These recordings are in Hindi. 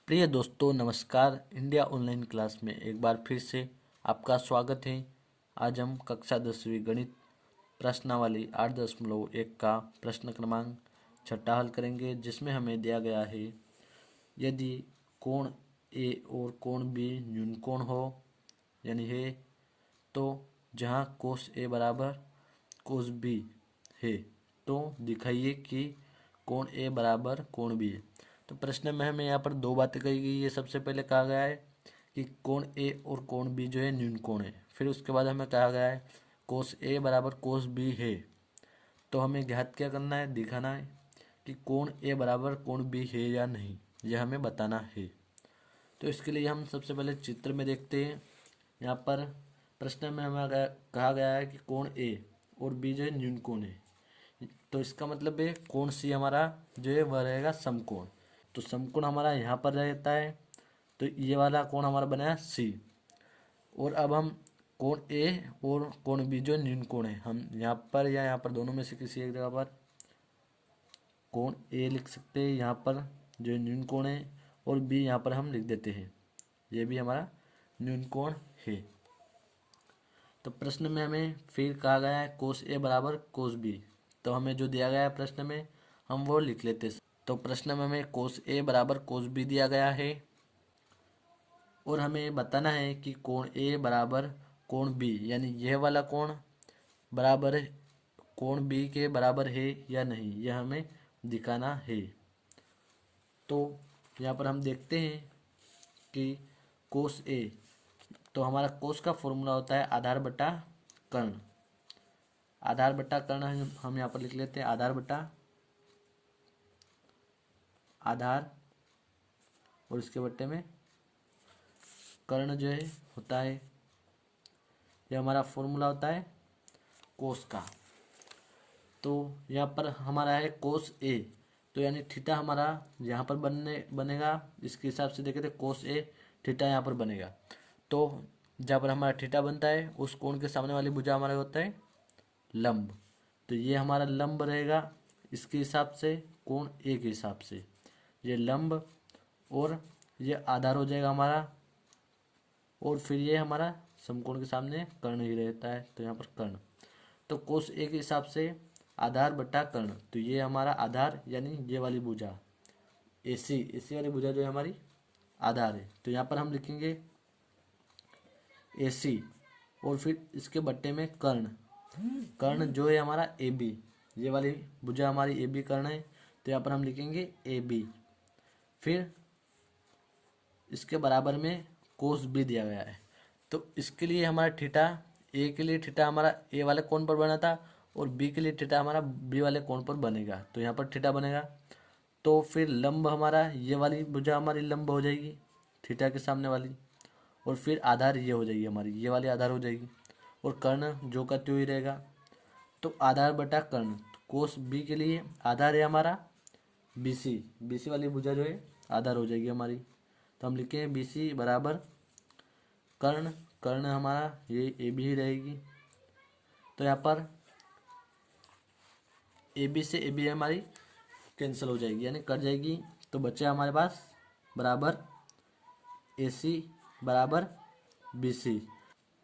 प्रिय दोस्तों नमस्कार। इंडिया ऑनलाइन क्लास में एक बार फिर से आपका स्वागत है। आज हम कक्षा 10वीं गणित प्रश्नावली 8.1 का प्रश्न क्रमांक 6 हल करेंगे, जिसमें हमें दिया गया है यदि कोण ए और कोण बी न्यून कोण हो यानी है, तो जहां कोस ए बराबर कोस बी है तो दिखाइए कि कोण ए बराबर कोण बी है। तो प्रश्न में हमें यहाँ पर दो बातें कही गई है। सबसे पहले कहा गया है कि कोण ए और कोण बी जो है न्यून कोण है। फिर उसके बाद हमें कहा गया है कोस ए बराबर कोस बी है। तो हमें ज्ञात क्या करना है, दिखाना है कि कोण ए बराबर कोण बी है या नहीं, यह हमें बताना है। तो इसके लिए हम सबसे पहले चित्र में देखते हैं। यहाँ पर प्रश्न में हमें कहा गया है कि कोण ए और बी जो है न्यून कोण है। तो इसका मतलब है कोण सी हमारा जो है वह रहेगा समकोण। तो समकोण हमारा यहाँ पर रहता है, तो ये वाला कोण हमारा बना है सी। और अब हम कोण ए और कोण बी जो न्यून कोण है, हम यहाँ पर या यहाँ पर दोनों में से किसी एक जगह पर कोण ए लिख सकते हैं यहाँ पर जो न्यून कोण है, और बी यहाँ पर हम लिख देते हैं, ये भी हमारा न्यून कोण है। तो प्रश्न में हमें फिर कहा गया है कोस ए बराबर कोस बी। तो हमें जो दिया गया है प्रश्न में हम वो लिख लेते हैं। तो प्रश्न में हमें कोस ए बराबर कोस बी दिया गया है और हमें बताना है कि कोण ए बराबर कोण बी यानी यह वाला कोण बराबर कोण बी के बराबर है या नहीं, यह हमें दिखाना है। तो यहाँ पर हम देखते हैं कि कोस ए, तो हमारा कोस का फॉर्मूला होता है आधार बटा कर्ण। आधार बटा कर्ण हम यहाँ पर लिख लेते हैं आधार बटा आधार, और इसके बट्टे में कर्ण जो है होता है, यह हमारा फॉर्मूला होता है कोस का। तो यहाँ पर हमारा है कोस ए, तो यानी थीटा हमारा यहाँ पर बनेगा। इसके हिसाब से देखें तो कोस ए थीटा यहाँ पर बनेगा। तो जहाँ पर हमारा थीटा बनता है उस कोण के सामने वाली भुजा हमारा होता है लंब। तो ये हमारा लंब रहेगा इसके हिसाब से, कोण ए के हिसाब से ये लंब, और ये आधार हो जाएगा हमारा, और फिर ये हमारा समकोण के सामने कर्ण ही रहता है, तो यहाँ पर कर्ण। तो कोस ए के हिसाब से आधार बटा कर्ण, तो ये हमारा आधार यानी ये वाली भुजा एसी, एसी वाली भुजा जो है हमारी आधार है। तो यहाँ पर हम लिखेंगे एसी, और फिर इसके बट्टे में कर्ण। कर्ण जो है हमारा ए बी, ये वाली भुजा हमारी ए बी कर्ण है, तो यहाँ पर हम लिखेंगे ए बी। फिर इसके बराबर में कोस बी दिया गया है। तो इसके लिए हमारा थीटा, ए के लिए थीटा हमारा ए वाले कोण पर बना था और बी के लिए थीटा हमारा बी वाले कोण पर बनेगा, तो यहाँ पर थीटा बनेगा। तो फिर लंब हमारा ये वाली भुजा हमारी लंब हो जाएगी थीटा के सामने वाली, और फिर आधार ये हो जाएगी हमारी, ये वाली आधार हो जाएगी, और कर्ण जो का त्यों ही रहेगा। तो आधार बटा कर्ण, कोस बी के लिए आधार है हमारा बी सी, बी सी वाली भुजा जो है आधार हो जाएगी हमारी। तो हम लिखें बी सी बराबर कर्ण, कर्ण हमारा ये ए बी ही रहेगी। तो यहाँ पर ए बी से ए बी हमारी कैंसिल हो जाएगी यानी कट जाएगी, तो बचे हमारे पास बराबर ए सी बराबर बी सी।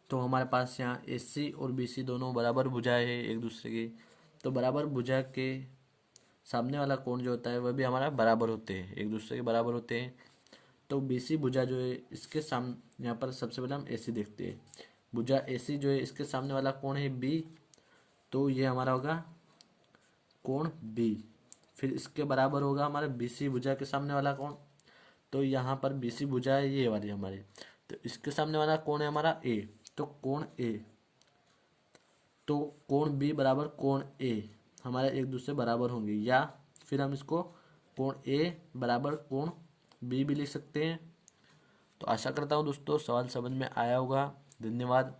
तो हमारे पास यहाँ ए सी और बी सी दोनों बराबर भुजाएं हैं एक दूसरे के। तो बराबर भुजा के सामने वाला कोण जो होता है वह भी हमारा बराबर होते हैं, एक दूसरे के बराबर होते हैं। तो बी सी भुजा जो है इसके सामने, यहाँ पर सबसे पहले हम ए सी देखते हैं। भुजा ए सी जो है इसके सामने वाला कोण है बी, तो ये हमारा होगा कोण बी। फिर इसके बराबर होगा हमारे बी सी भुजा के सामने वाला कोण, तो यहाँ पर बी सी भुजा है ये वाली हमारी, तो इसके सामने वाला कोण है हमारा ए, तो कोण ए, तो कोण बी बराबर कोण ए हमारे एक दूसरे बराबर होंगे, या फिर हम इसको कोण ए बराबर कोण बी भी लिख सकते हैं। तो आशा करता हूँ दोस्तों सवाल समझ में आया होगा। धन्यवाद।